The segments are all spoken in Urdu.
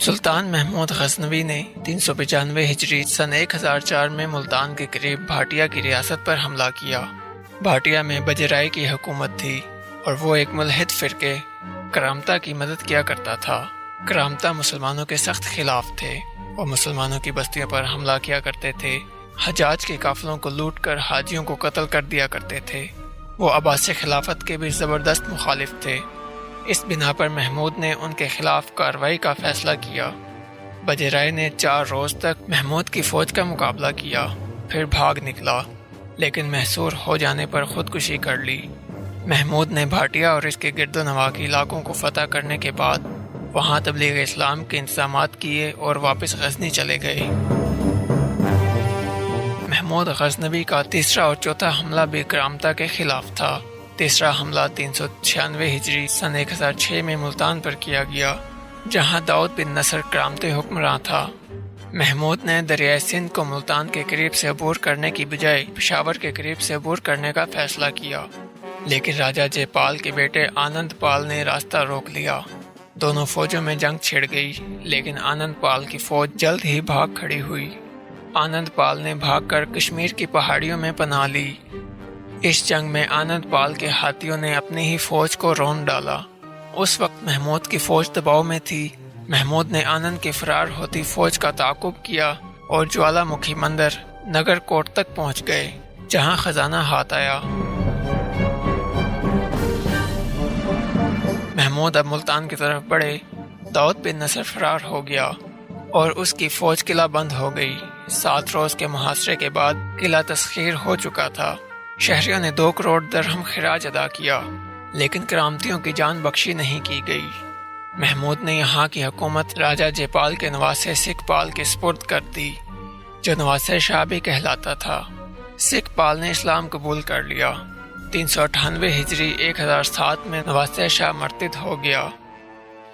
سلطان محمود غزنوی نے 395 ہجری سن 1004 میں ملتان کے قریب بھاٹیا کی ریاست پر حملہ کیا۔ بھاٹیا میں بجرائے کی حکومت تھی اور وہ ایک ملحد فرقے کرامتا کی مدد کیا کرتا تھا۔ کرامتا مسلمانوں کے سخت خلاف تھے۔ وہ مسلمانوں کی بستیوں پر حملہ کیا کرتے تھے، حجاج کے قافلوں کو لوٹ کر حاجیوں کو قتل کر دیا کرتے تھے۔ وہ عباسی خلافت کے بھی زبردست مخالف تھے۔ اس بنا پر محمود نے ان کے خلاف کارروائی کا فیصلہ کیا۔ بجرائے نے 4 روز تک محمود کی فوج کا مقابلہ کیا، پھر بھاگ نکلا، لیکن محصور ہو جانے پر خودکشی کر لی۔ محمود نے بھاٹیا اور اس کے گرد و نواح کے علاقوں کو فتح کرنے کے بعد وہاں تبلیغ اسلام کے انتظامات کیے اور واپس غزنی چلے گئے۔ محمود غزنوی کا تیسرا اور چوتھا حملہ بھی کرامتا کے خلاف تھا۔ تیسرا حملہ 396 ہجری سن 1006 میں ملتان پر کیا گیا، جہاں داؤد بن نصر کرامتی حکمراں تھا۔ محمود نے دریائے سندھ کو ملتان کے قریب سے عبور کرنے کی بجائے پشاور کے قریب سے عبور کرنے کا فیصلہ کیا، لیکن راجہ جے پال کے بیٹے آنند پال نے راستہ روک لیا۔ دونوں فوجوں میں جنگ چھڑ گئی، لیکن آنند پال کی فوج جلد ہی بھاگ کھڑی ہوئی۔ آنند پال نے بھاگ کر کشمیر کی پہاڑیوں میں پناہ لی۔ اس جنگ میں آنند پال کے ہاتھیوں نے اپنی ہی فوج کو رون ڈالا۔ اس وقت محمود کی فوج دباؤ میں تھی۔ محمود نے آنند کی فرار ہوتی فوج کا تعاقب کیا اور جوالا مکھی مندر نگر کوٹ تک پہنچ گئے، جہاں خزانہ ہاتھ آیا۔ محمود اب ملتان کی طرف بڑھے۔ داؤد بن نصر فرار ہو گیا اور اس کی فوج قلعہ بند ہو گئی۔ 7 روز کے محاصرے کے بعد قلعہ تسخیر ہو چکا تھا۔ شہریوں نے 2 کروڑ درہم خراج ادا کیا، لیکن کرامتیوں کی جان بخشی نہیں کی گئی۔ محمود نے یہاں کی حکومت راجہ جے پال کے نواسے سکھ پال کے سپرد کر دی، جو نواسے شاہ بھی کہلاتا تھا۔ سکھ پال نے اسلام قبول کر لیا۔ 398 ہجری 1007 میں نواسے شاہ مرتد ہو گیا۔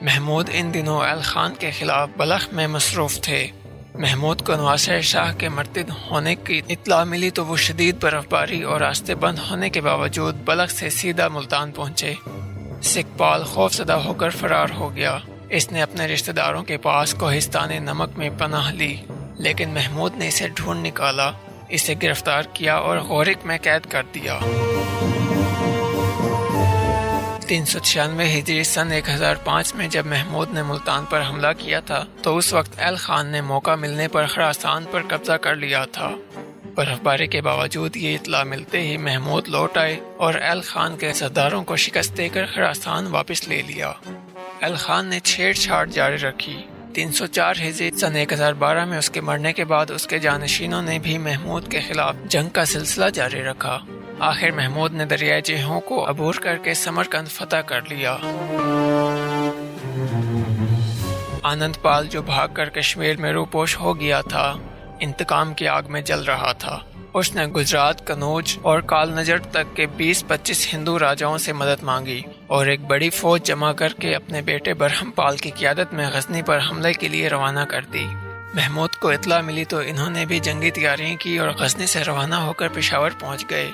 محمود ان دنوں ایل خان کے خلاف بلخ میں مصروف تھے۔ محمود کو نواسر شاہ کے مرتد ہونے کی اطلاع ملی تو وہ شدید برف باری اور راستے بند ہونے کے باوجود بلخ سے سیدھا ملتان پہنچے۔ سکھ پال خوف زدہ ہو کر فرار ہو گیا۔ اس نے اپنے رشتہ داروں کے پاس کوہستان نمک میں پناہ لی، لیکن محمود نے اسے ڈھونڈ نکالا، اسے گرفتار کیا اور غورک میں قید کر دیا۔ 396 ہجری سن 1005 میں جب محمود نے ملتان پر حملہ کیا تھا تو اس وقت ایل خان نے موقع ملنے پر خراسان پر قبضہ کر لیا تھا۔ برف باری کے باوجود یہ اطلاع ملتے ہی محمود لوٹ آئے اور ایل خان کے سرداروں کو شکست دے کر خراسان واپس لے لیا۔ ایل خان نے چھیڑ چھاڑ جاری رکھی۔ 304 ہجری سن 1012 میں اس کے مرنے کے بعد اس کے جانشینوں نے بھی محمود کے خلاف جنگ کا سلسلہ جاری رکھا۔ آخر محمود نے دریائے جہوں کو عبور کر کے سمرقند فتح کر لیا۔ آنند پال جو بھاگ کر کشمیر میں روپوش ہو گیا تھا، انتقام کی آگ میں جل رہا تھا۔ اس نے گجرات، کنوج اور کال نجر تک کے 20-25 ہندو راجاؤں سے مدد مانگی اور ایک بڑی فوج جمع کر کے اپنے بیٹے برہم پال کی قیادت میں غزنی پر حملے کے لیے روانہ کر دی۔ محمود کو اطلاع ملی تو انہوں نے بھی جنگی تیاریاں کی اور غزنی سے روانہ ہو کر پشاور پہنچ گئے۔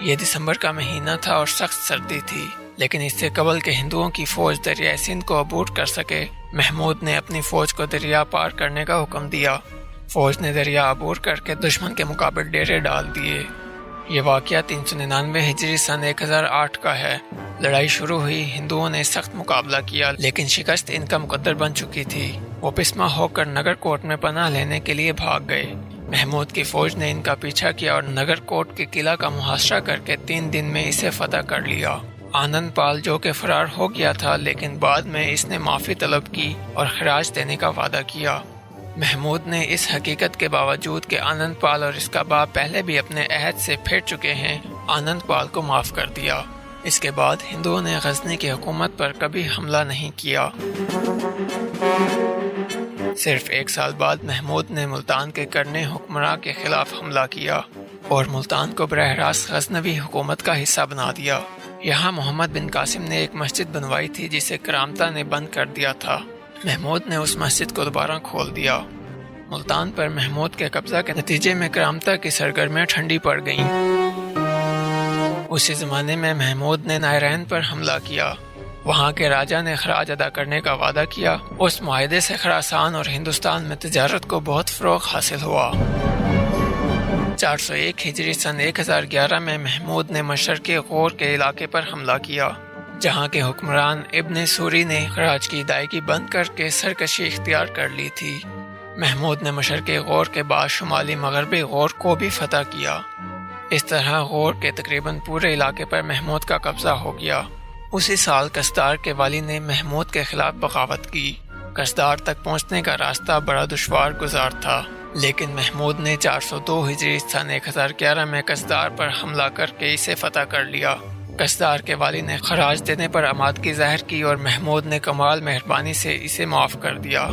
یہ دسمبر کا مہینہ تھا اور سخت سردی تھی، لیکن اس سے قبل کہ ہندوؤں کی فوج دریائے سندھ کو عبور کر سکے، محمود نے اپنی فوج کو دریا پار کرنے کا حکم دیا۔ فوج نے دریا عبور کر کے دشمن کے مقابل ڈیرے ڈال دیے۔ یہ واقعہ 399 ہجری سن 1008 کا ہے۔ لڑائی شروع ہوئی، ہندوؤں نے سخت مقابلہ کیا، لیکن شکست ان کا مقدر بن چکی تھی۔ وہ پسمہ ہو کر نگر کوٹ میں پناہ لینے کے لیے بھاگ گئے۔ محمود کی فوج نے ان کا پیچھا کیا اور نگر کوٹ کے قلعہ کا محاصرہ کر کے 3 دن میں اسے فتح کر لیا۔ آنند پال جو کہ فرار ہو گیا تھا، لیکن بعد میں اس نے معافی طلب کی اور خراج دینے کا وعدہ کیا۔ محمود نے اس حقیقت کے باوجود کہ آنند پال اور اس کا باپ پہلے بھی اپنے عہد سے پھر چکے ہیں، آنند پال کو معاف کر دیا۔ اس کے بعد ہندوؤں نے غزنی کی حکومت پر کبھی حملہ نہیں کیا۔ صرف 1 سال بعد محمود نے ملتان کے کرنے حکمراں کے خلاف حملہ کیا اور ملتان کو براہ راست غزنوی حکومت کا حصہ بنا دیا۔ یہاں محمد بن قاسم نے ایک مسجد بنوائی تھی جسے کرامتا نے بند کر دیا تھا۔ محمود نے اس مسجد کو دوبارہ کھول دیا۔ ملتان پر محمود کے قبضہ کے نتیجے میں کرامتا کی سرگرمیاں ٹھنڈی پڑ گئیں۔ اسی زمانے میں محمود نے نائرین پر حملہ کیا۔ وہاں کے راجا نے خراج ادا کرنے کا وعدہ کیا۔ اس معاہدے سے خراسان اور ہندوستان میں تجارت کو بہت فروغ حاصل ہوا۔ 401 ہجری سن 1011 میں محمود نے مشرقی غور کے علاقے پر حملہ کیا، جہاں کے حکمران ابن سوری نے خراج کی ادائیگی بند کر کے سرکشی اختیار کر لی تھی۔ محمود نے مشرقی غور کے بعد شمالی مغربی غور کو بھی فتح کیا۔ اس طرح غور کے تقریباً پورے علاقے پر محمود کا قبضہ ہو گیا۔ اسی سال قصدار کے والی نے محمود کے خلاف بغاوت کی۔ قصدار تک پہنچنے کا راستہ بڑا دشوار گزار تھا، لیکن محمود نے 402 ہجری سن 1011 میں قصدار پر حملہ کر کے اسے فتح کر لیا۔ قصدار کے والی نے خراج دینے پر آمادگی ظاہر کی اور محمود نے کمال مہربانی سے اسے معاف کر دیا۔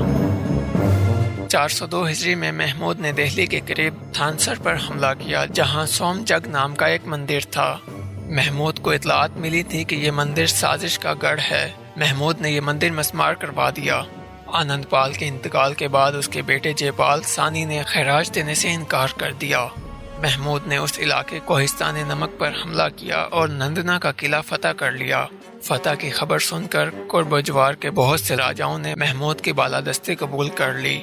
402 ہجری میں محمود نے دہلی کے قریب تھانسر پر حملہ کیا، جہاں سوم جگ نام کا ایک مندر تھا۔ محمود کو اطلاعات ملی تھی کہ یہ مندر سازش کا گڑھ ہے۔ محمود نے یہ مندر مسمار کروا دیا۔ آنند پال کے انتقال کے بعد اس کے بیٹے جے پال ثانی نے خراج دینے سے انکار کر دیا۔ محمود نے اس علاقے کوہستان نمک پر حملہ کیا اور نندنا کا قلعہ فتح کر لیا۔ فتح کی خبر سن کر قرب و جوار کے بہت سے راجاؤں نے محمود کی بالادستی قبول کر لی۔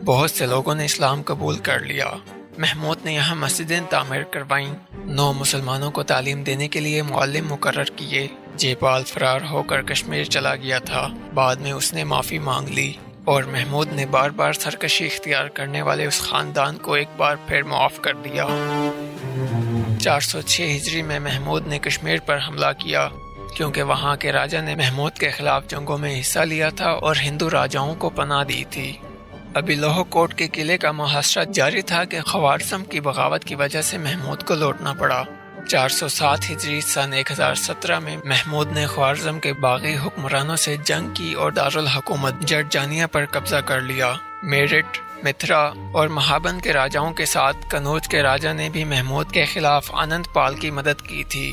بہت سے لوگوں نے اسلام قبول کر لیا۔ محمود نے یہاں مسجدیں تعمیر کروائیں۔ 9 مسلمانوں کو تعلیم دینے کے لیے معلم مقرر کیے۔ جے پال فرار ہو کر کشمیر چلا گیا تھا۔ بعد میں اس نے معافی مانگ لی اور محمود نے بار بار سرکشی اختیار کرنے والے اس خاندان کو ایک بار پھر معاف کر دیا۔ 406 ہجری میں محمود نے کشمیر پر حملہ کیا، کیونکہ وہاں کے راجا نے محمود کے خلاف جنگوں میں حصہ لیا تھا اور ہندو راجاؤں کو پناہ دی تھی۔ ابھی لوہ کوٹ کے قلعے کا محاصرہ جاری تھا کہ خوارزم کی بغاوت کی وجہ سے محمود کو لوٹنا پڑا۔ 407 ہجری سن 1017 میں محمود نے خوارزم کے باغی حکمرانوں سے جنگ کی اور دارالحکومت جرجانیہ پر قبضہ کر لیا۔ میرٹھ، متھرا اور مہابند کے راجاؤں کے ساتھ کنوج کے راجا نے بھی محمود کے خلاف آنند پال کی مدد کی تھی۔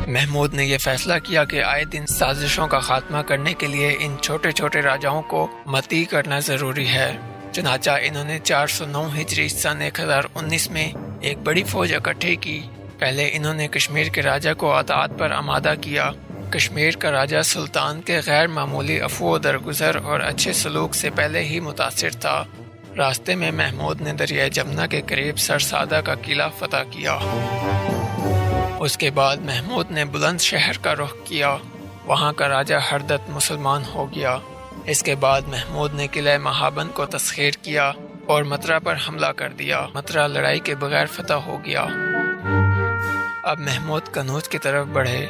محمود نے یہ فیصلہ کیا کہ آئے دن سازشوں کا خاتمہ کرنے کے لیے ان چھوٹے چھوٹے راجاؤں کو مطیع کرنا ضروری ہے۔ چنانچہ انہوں نے 409 ہجری سن 1019 میں ایک بڑی فوج اکٹھی کی۔ پہلے انہوں نے کشمیر کے راجا کو اطاعت پر آمادہ کیا۔ کشمیر کا راجا سلطان کے غیر معمولی عفو و درگزر اور اچھے سلوک سے پہلے ہی متاثر تھا۔ راستے میں محمود نے دریائے جمنا کے قریب سرسادہ کا قلعہ فتح کیا۔ اس کے بعد محمود نے بلند شہر کا رخ کیا۔ وہاں کا راجا ہردت مسلمان ہو گیا۔ اس کے بعد محمود نے قلعہ مہابند کو تسخیر کیا اور متھرا پر حملہ کر دیا۔ متھرا لڑائی کے بغیر فتح ہو گیا۔ اب محمود کنوج کی طرف بڑھے۔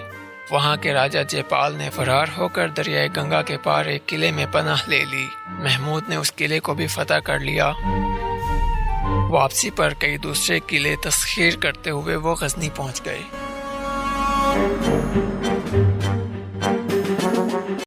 وہاں کے راجا جے پال نے فرار ہو کر دریائے گنگا کے پار ایک قلعے میں پناہ لے لی۔ محمود نے اس قلعے کو بھی فتح کر لیا۔ واپسی پر کئی دوسرے قلعے تسخیر کرتے ہوئے وہ غزنی پہنچ گئے۔